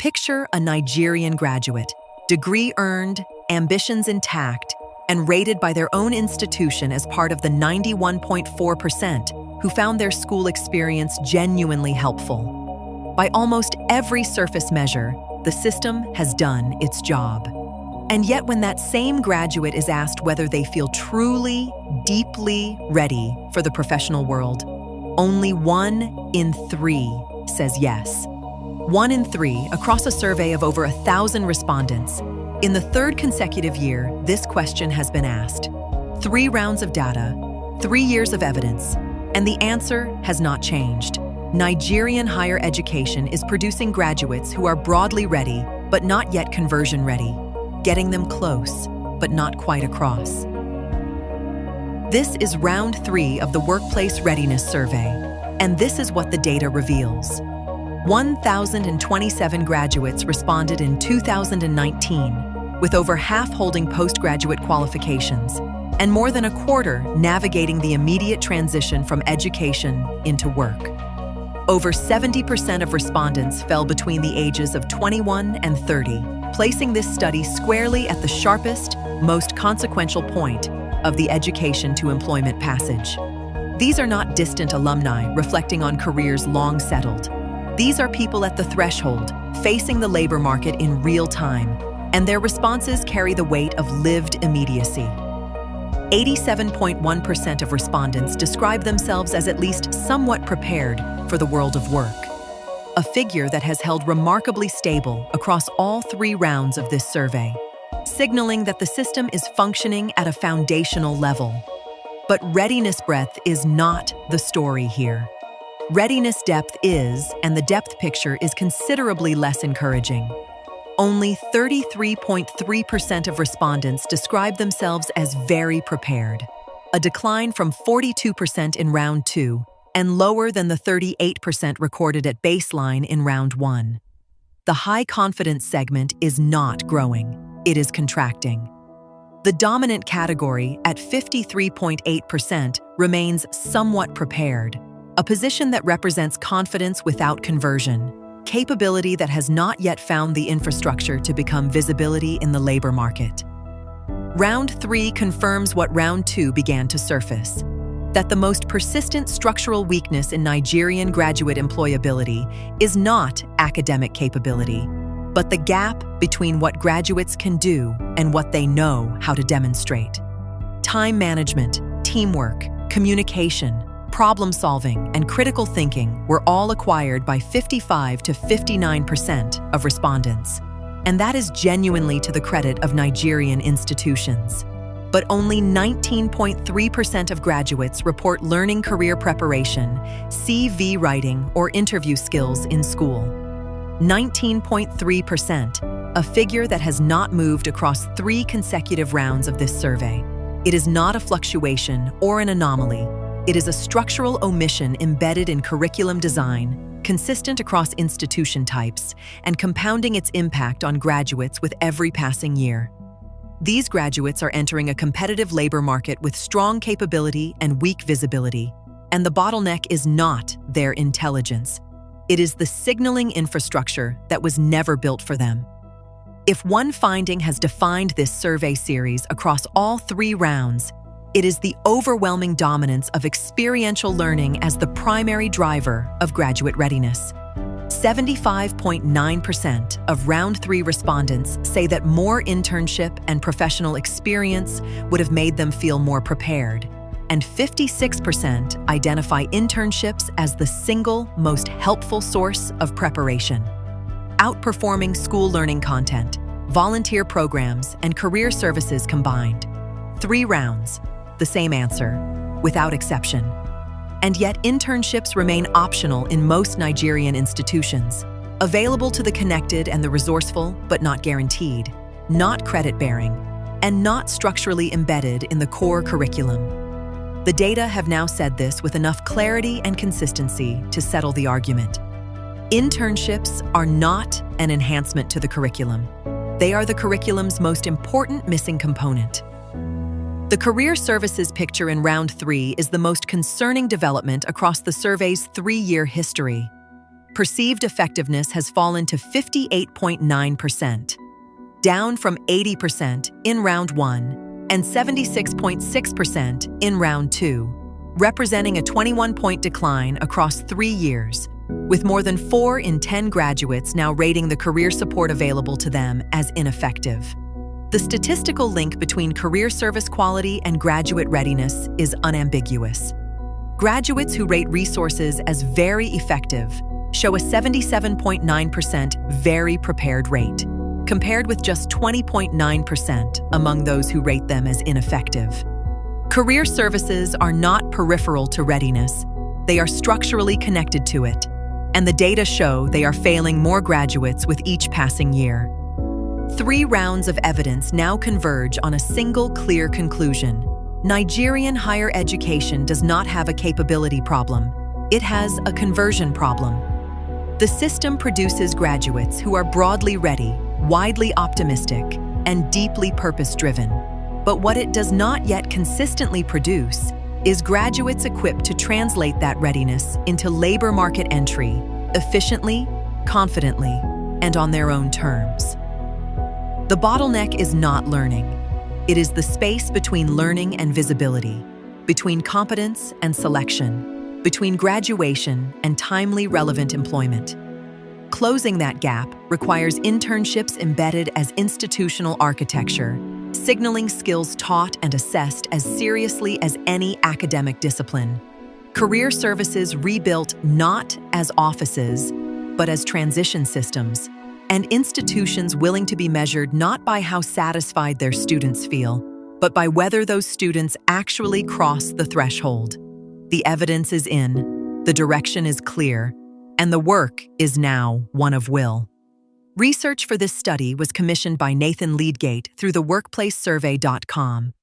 Picture a Nigerian graduate, degree earned, ambitions intact, and rated by their own institution as part of the 91.4% who found their school experience genuinely helpful. By almost every surface measure, the system has done its job. And yet when that same graduate is asked whether they feel truly, deeply ready for the professional world, only 1 in 3 says yes. 1 in 3 across a survey of over 1,000 respondents. In the third consecutive year, this question has been asked. 3 rounds of data, 3 years of evidence, and the answer has not changed. Nigerian higher education is producing graduates who are broadly ready, but not yet conversion ready, getting them close, but not quite across. This is round 3 of the Workplace Readiness Survey, and this is what the data reveals. 1,027 graduates responded in 2019, with over half holding postgraduate qualifications, and more than a quarter navigating the immediate transition from education into work. Over 70% of respondents fell between the ages of 21 and 30, placing this study squarely at the sharpest, most consequential point of the education to employment passage. These are not distant alumni reflecting on careers long settled. These are people at the threshold, facing the labor market in real time, and their responses carry the weight of lived immediacy. 87.1% of respondents describe themselves as at least somewhat prepared for the world of work, a figure that has held remarkably stable across all 3 rounds of this survey, signaling that the system is functioning at a foundational level. But readiness breadth is not the story here. Readiness depth is, and the depth picture is considerably less encouraging. Only 33.3% of respondents describe themselves as very prepared, a decline from 42% in round 2 and lower than the 38% recorded at baseline in round 1. The high confidence segment is not growing, it is contracting. The dominant category at 53.8% remains somewhat prepared, a position that represents confidence without conversion, capability that has not yet found the infrastructure to become visibility in the labor market. Round 3 confirms what round 2 began to surface, that the most persistent structural weakness in Nigerian graduate employability is not academic capability, but the gap between what graduates can do and what they know how to demonstrate. Time management, teamwork, communication, problem solving, and critical thinking were all acquired by 55 to 59% of respondents. And that is genuinely to the credit of Nigerian institutions. But only 19.3% of graduates report learning career preparation, CV writing, or interview skills in school. 19.3%, a figure that has not moved across 3 consecutive rounds of this survey. It is not a fluctuation or an anomaly. It is a structural omission embedded in curriculum design, consistent across institution types, and compounding its impact on graduates with every passing year. These graduates are entering a competitive labor market with strong capability and weak visibility, and the bottleneck is not their intelligence. It is the signaling infrastructure that was never built for them. If one finding has defined this survey series across all 3 rounds, it is the overwhelming dominance of experiential learning as the primary driver of graduate readiness. 75.9% of round 3 respondents say that more internship and professional experience would have made them feel more prepared, and 56% identify internships as the single most helpful source of preparation, outperforming school learning content, volunteer programs, and career services combined. 3 rounds, the same answer, without exception. And yet internships remain optional in most Nigerian institutions, available to the connected and the resourceful, but not guaranteed, not credit-bearing, and not structurally embedded in the core curriculum. The data have now said this with enough clarity and consistency to settle the argument. Internships are not an enhancement to the curriculum. They are the curriculum's most important missing component. The career services picture in round 3 is the most concerning development across the survey's 3-year history. perceived effectiveness has fallen to 58.9%, down from 80% in round 1 and 76.6% in round 2, representing a 21-point decline across 3 years, with more than 4 in 10 graduates now rating the career support available to them as ineffective. The statistical link between career service quality and graduate readiness is unambiguous. Graduates who rate resources as very effective show a 77.9% very prepared rate, compared with just 20.9% among those who rate them as ineffective. Career services are not peripheral to readiness. They are structurally connected to it, and the data show they are failing more graduates with each passing year. 3 rounds of evidence now converge on a single clear conclusion. Nigerian higher education does not have a capability problem. It has a conversion problem. The system produces graduates who are broadly ready, widely optimistic, and deeply purpose-driven. But what it does not yet consistently produce is graduates equipped to translate that readiness into labor market entry efficiently, confidently, and on their own terms. The bottleneck is not learning. It is the space between learning and visibility, between competence and selection, between graduation and timely, relevant employment. Closing that gap requires internships embedded as institutional architecture, signaling skills taught and assessed as seriously as any academic discipline. Career services rebuilt not as offices, but as transition systems, and institutions willing to be measured not by how satisfied their students feel, but by whether those students actually cross the threshold. The evidence is in, the direction is clear, and the work is now one of will. Research for this study was commissioned by Nathan Leadgate through the workplacesurvey.com.